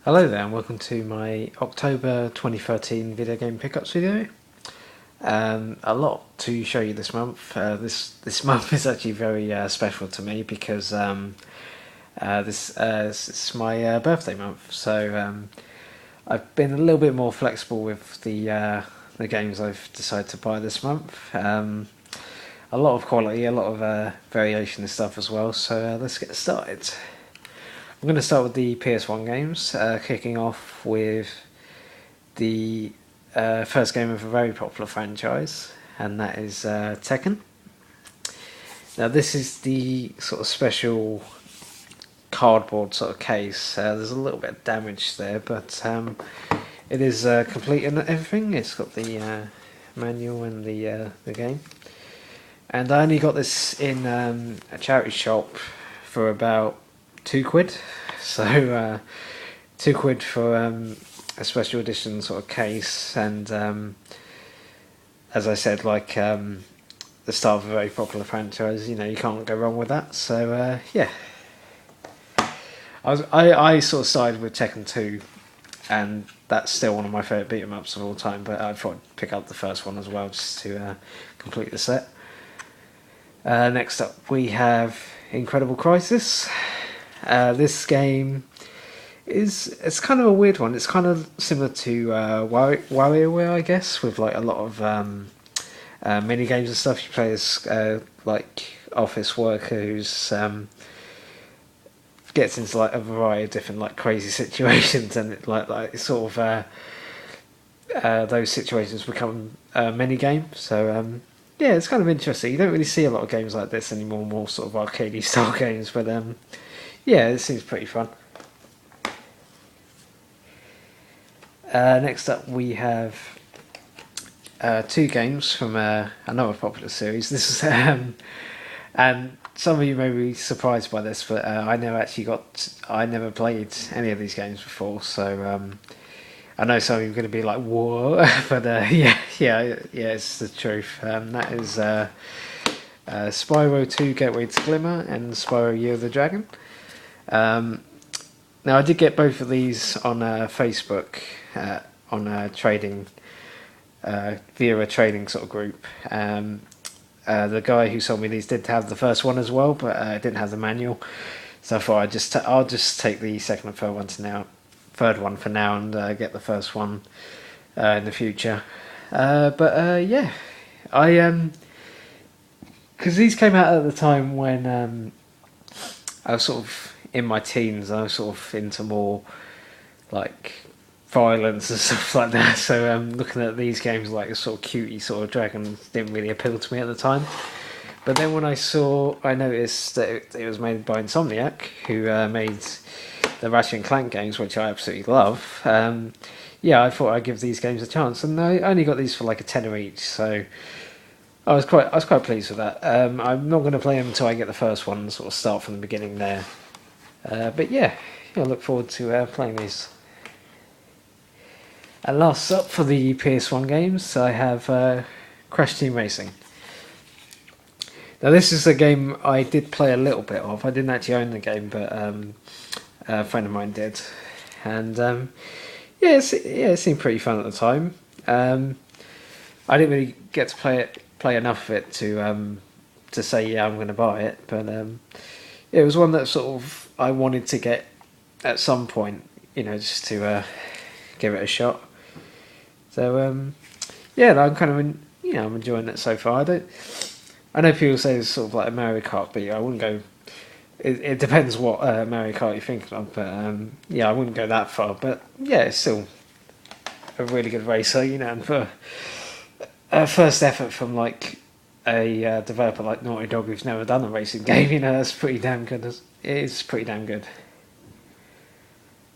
Hello there and welcome to my October 2013 video game pickups video. A lot to show you this month. This month is actually very special to me because this is my birthday month. So I've been a little bit more flexible with the games I've decided to buy this month. A lot of quality, a lot of variation and stuff as well. So let's get started. I'm going to start with the PS1 games, kicking off with the first game of a very popular franchise, and that is Tekken. Now this is the sort of special cardboard sort of case. There's a little bit of damage there, but it is complete and everything. It's got the manual and the game. And I only got this in a charity shop for about £2, so £2 for a special edition sort of case, and as I said, like the start of a very popular franchise, you can't go wrong with that. So yeah, I sort of sided with Tekken 2, and that's still one of my favourite beat 'em ups of all time. But I thought I'd pick up the first one as well just to complete the set. Next up, we have Incredible Crisis. This game it's kind of a weird one. It's kind of similar to WarioWare, I guess, with like a lot of mini games and stuff. You play as like office worker who's gets into like a variety of different like crazy situations, and it like sort of those situations become a mini game. So yeah, it's kind of interesting. You don't really see a lot of games like this anymore, more sort of arcadey style games, but yeah, it seems pretty fun. Next up, we have two games from another popular series. This is, and some of you may be surprised by this, but I never played any of these games before. So I know some of you are going to be like, "Whoa!" but yeah, it's the truth. That is Spyro 2: Gateway to Glimmer and Spyro Year of the Dragon. Now I did get both of these on Facebook on a trading via a trading sort of group. The guy who sold me these did have the first one as well, but didn't have the manual. So I thought I'll just take the second and third one for now, and get the first one in the future. But yeah, because these came out at the time when I was sort of in my teens. I was sort of into more like violence and stuff like that. So looking at these games like a sort of cutie sort of dragons didn't really appeal to me at the time. But then when I noticed that it was made by Insomniac, who made the Ratchet and Clank games, which I absolutely love. Yeah, I thought I'd give these games a chance, and I only got these for like a tenner each. So I was quite pleased with that. I'm not going to play them until I get the first one, and sort of start from the beginning there. But yeah, I look forward to playing these. And last up for the PS1 games, I have Crash Team Racing. Now this is a game I did play a little bit of. I didn't actually own the game, but a friend of mine did, and yeah, it seemed pretty fun at the time. I didn't really get to play enough of it to say yeah, I'm going to buy it, but it was one that sort of I wanted to get at some point, just to give it a shot. So yeah, I'm kind of I'm enjoying it so far. I know people say it's sort of like a Mario Kart, but I wouldn't go. It depends what Mario Kart you're thinking of, but yeah, I wouldn't go that far. But yeah, it's still a really good racer, and for a first effort from like a developer like Naughty Dog who's never done a racing game, that's pretty damn good. It is pretty damn good.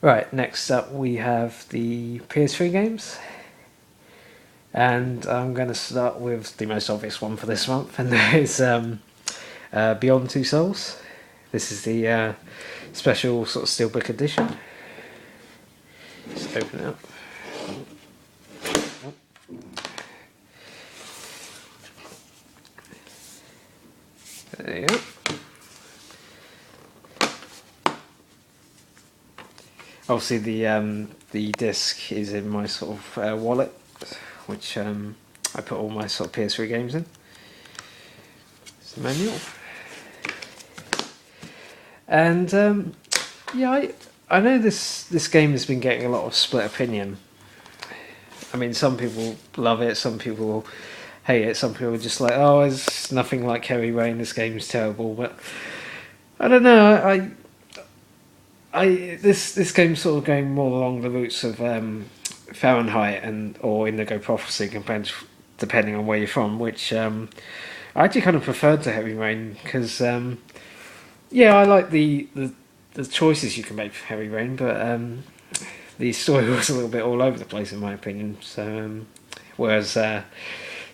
Right, next up we have the PS3 games. And I'm going to start with the most obvious one for this month, and that is Beyond Two Souls. This is the special sort of Steelbook edition. Just open it up. There you go. Obviously, the disc is in my sort of wallet, which I put all my sort of PS3 games in. It's the manual, and yeah, I know this game has been getting a lot of split opinion. I mean, some people love it, some people hate it, some people are just like, oh, it's nothing like Heavy Rain. This game is terrible, but I don't know. This game's sort of going more along the routes of Fahrenheit and or Indigo Prophecy, depending on where you're from. Which I actually kind of preferred to Heavy Rain because yeah, I like the choices you can make for Heavy Rain, but the story was a little bit all over the place in my opinion. So whereas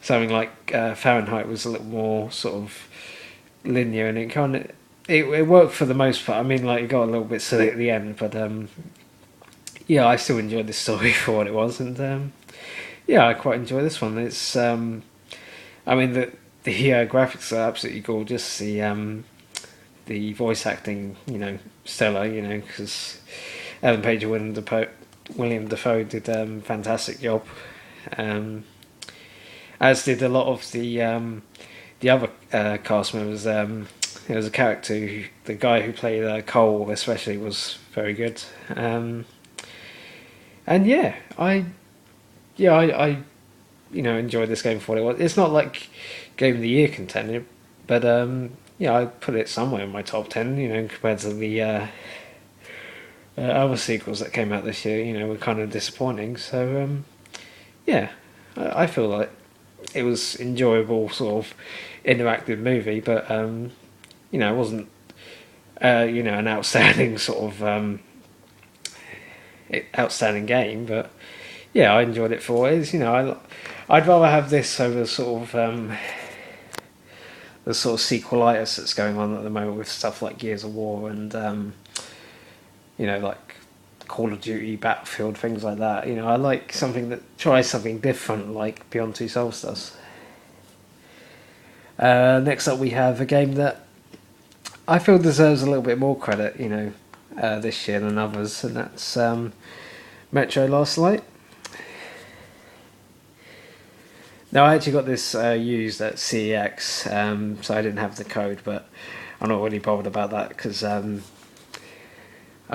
something like Fahrenheit was a little more sort of linear and it worked for the most part. I mean, like, it got a little bit silly at the end, but yeah, I still enjoyed the story for what it was, and yeah, I quite enjoy this one. It's I mean, the graphics are absolutely gorgeous. The voice acting, stellar. Because Ellen Page and William Dafoe did a fantastic job, as did a lot of the other cast members. There was a character, the guy who played Cole especially was very good, and yeah, I enjoyed this game for what it was. It's not like Game of the Year contender, but yeah, I put it somewhere in my top 10. Compared to the other sequels that came out this year, were kind of disappointing. So yeah, I feel like it was enjoyable, sort of interactive movie, but it wasn't an outstanding sort of outstanding game. But yeah, I enjoyed it for what it is. I'd rather have this over sort of the sort of sequelitis that's going on at the moment with stuff like Gears of War and like Call of Duty, Battlefield, things like that. I like something that tries something different, like Beyond Two Souls does. Next up, we have a game that I feel deserves a little bit more credit, this year than others, and that's Metro Last Light. Now, I actually got this used at CEX, so I didn't have the code, but I'm not really bothered about that because I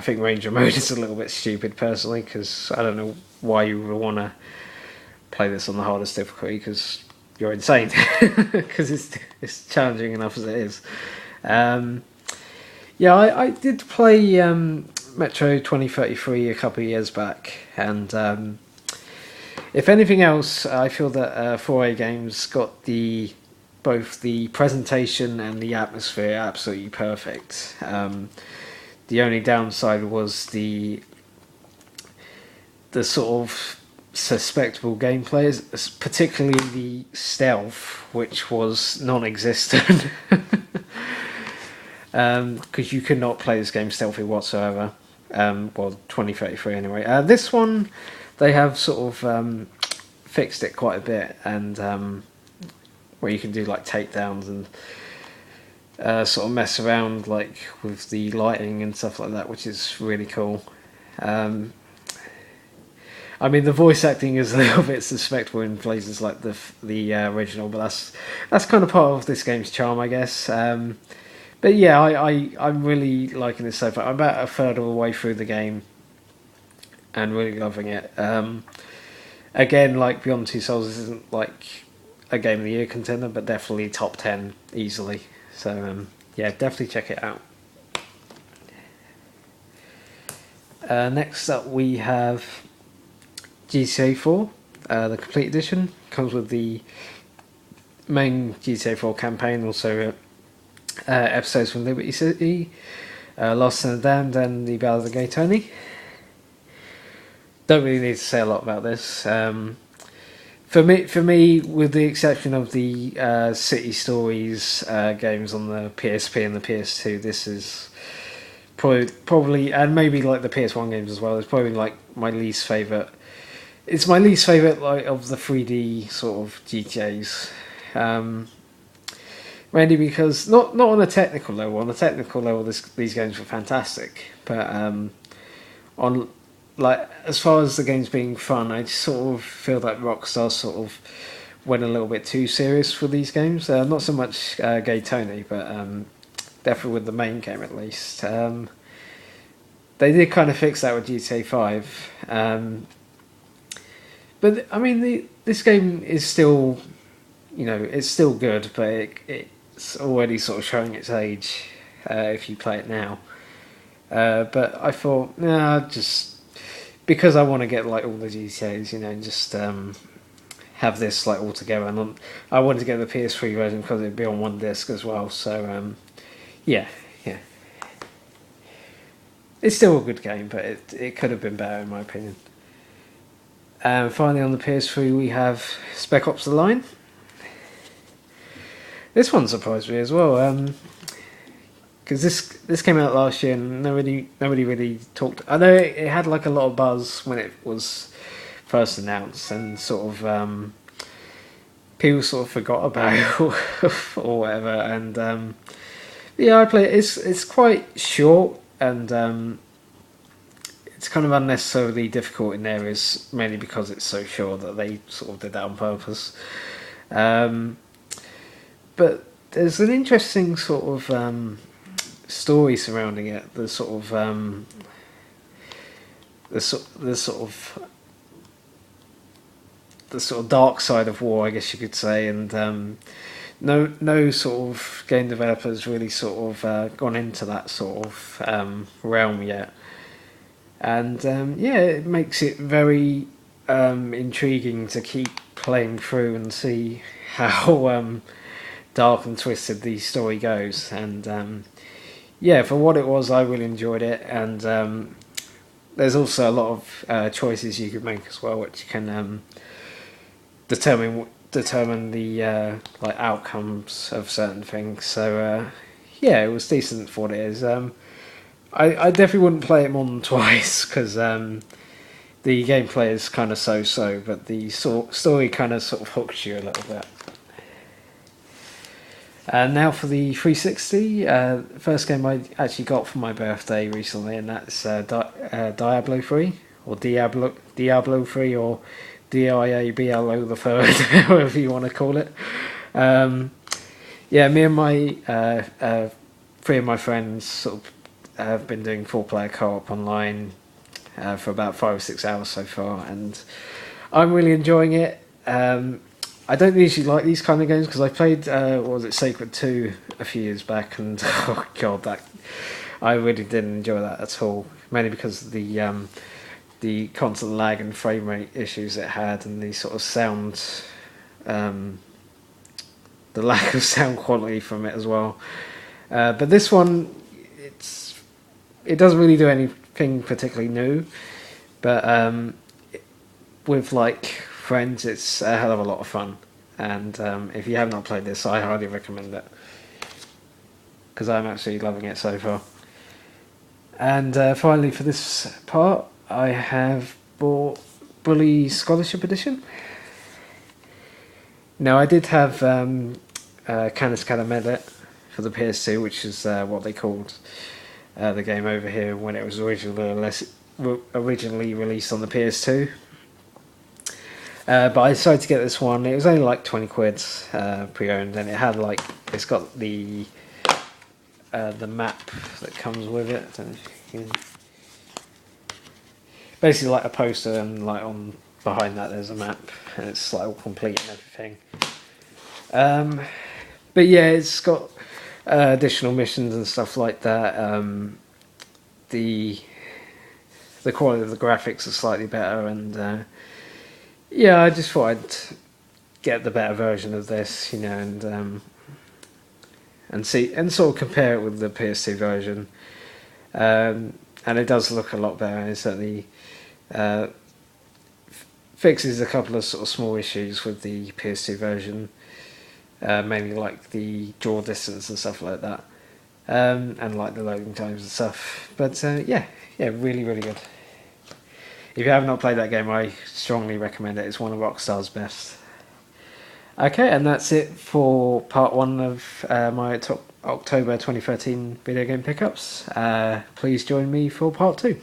think Ranger Mode is a little bit stupid personally, because I don't know why you would want to play this on the hardest difficulty, because you're insane, because it's challenging enough as it is. Yeah, I did play Metro 2033 a couple of years back, and if anything else, I feel that 4A Games got both the presentation and the atmosphere absolutely perfect. The only downside was the sort of suspectable gameplay, particularly the stealth, which was non-existent. Because you could not play this game stealthy whatsoever. Well, 2033 anyway. This one, they have sort of fixed it quite a bit, and where you can do like takedowns and sort of mess around like with the lighting and stuff like that, which is really cool. I mean, the voice acting is a little bit suspectable in places like the original, but that's kind of part of this game's charm, I guess. But yeah, I'm really liking this so far. I'm about a third of the way through the game and really loving it. Again, like Beyond Two Souls, this isn't like a Game of the Year contender, but definitely top 10 easily. So yeah, definitely check it out. Next up, we have GTA 4, the complete edition. Comes with the main GTA 4 campaign, also episodes from Liberty City, Lost and the Damned, and the Ballad of Gay Tony. Don't really need to say a lot about this. For me, with the exception of the City Stories games on the PSP and the PS2, this is probably, and maybe like the PS1 games as well, it's probably like my least favourite. It's my least favourite like of the 3D sort of GTAs. Mainly because not on a technical level. On a technical level, these games were fantastic, but on like as far as the game's being fun, I sort of feel that Rockstar sort of went a little bit too serious for these games. Not so much Gay Tony, but definitely with the main game at least. They did kind of fix that with GTA 5. But I mean, this game is still, it's still good, but it's already sort of showing its age if you play it now. But I thought, nah, just because I want to get like all the GTA's, and just have this like all together. And I wanted to get the PS3 version because it'd be on one disc as well. So yeah. It's still a good game, but it could have been better in my opinion. And finally on the PS3 we have Spec Ops: The Line. This one surprised me as well, because this came out last year and nobody really talked. I know it had like a lot of buzz when it was first announced, and sort of people sort of forgot about it or whatever. And yeah, I play it. It's quite short and it's kind of unnecessarily difficult in areas, mainly because it's so short that they sort of did that on purpose. But there's an interesting sort of story surrounding it. The sort of the sort of dark side of war, I guess you could say, and no sort of game developers really sort of gone into that sort of realm yet. And yeah, it makes it very intriguing to keep playing through and see how dark and twisted the story goes. And yeah, for what it was, I really enjoyed it. And there's also a lot of choices you could make as well, which can determine the like outcomes of certain things. So yeah, it was decent for what it is. I definitely wouldn't play it more than twice because the gameplay is kind of so-so, but the story kind of sort of hooks you a little bit. And now for the 360, first game I actually got for my birthday recently, and that's Diablo 3, or Diablo 3, or Diablo the Third, however you want to call it. Yeah, me and my three of my friends sort of have been doing 4-player co-op online for about 5 or 6 hours so far, and I'm really enjoying it. I don't usually like these kind of games because I played what was it, Sacred 2 a few years back, and oh god, that I really didn't enjoy that at all. Mainly because of the constant lag and frame rate issues it had, and the sort of sound, the lack of sound quality from it as well. But this one, it doesn't really do anything particularly new, but with like friends, it's a hell of a lot of fun. And if you have not played this, I highly recommend it because I'm absolutely loving it so far. And finally, for this part, I have bought Bully Scholarship Edition. Now, I did have Canis Cadamedet for the PS2, which is what they called the game over here when it was originally released on the PS2. But I decided to get this one. It was only like 20 quid pre-owned, and it had like, it's got the map that comes with it. I don't know if you can... Basically like a poster, and like on behind that there's a map, and it's like all complete and everything. But yeah, it's got additional missions and stuff like that. The quality of the graphics are slightly better, and yeah, I just thought I'd get the better version of this, and see and sort of compare it with the PS2 version. And it does look a lot better. It certainly fixes a couple of sort of small issues with the PS2 version, mainly like the draw distance and stuff like that, and like the loading times and stuff. But yeah, really, really good. If you have not played that game, I strongly recommend it. It's one of Rockstar's best. Okay, and that's it for part 1 of my October 2013 video game pickups. Please join me for part 2.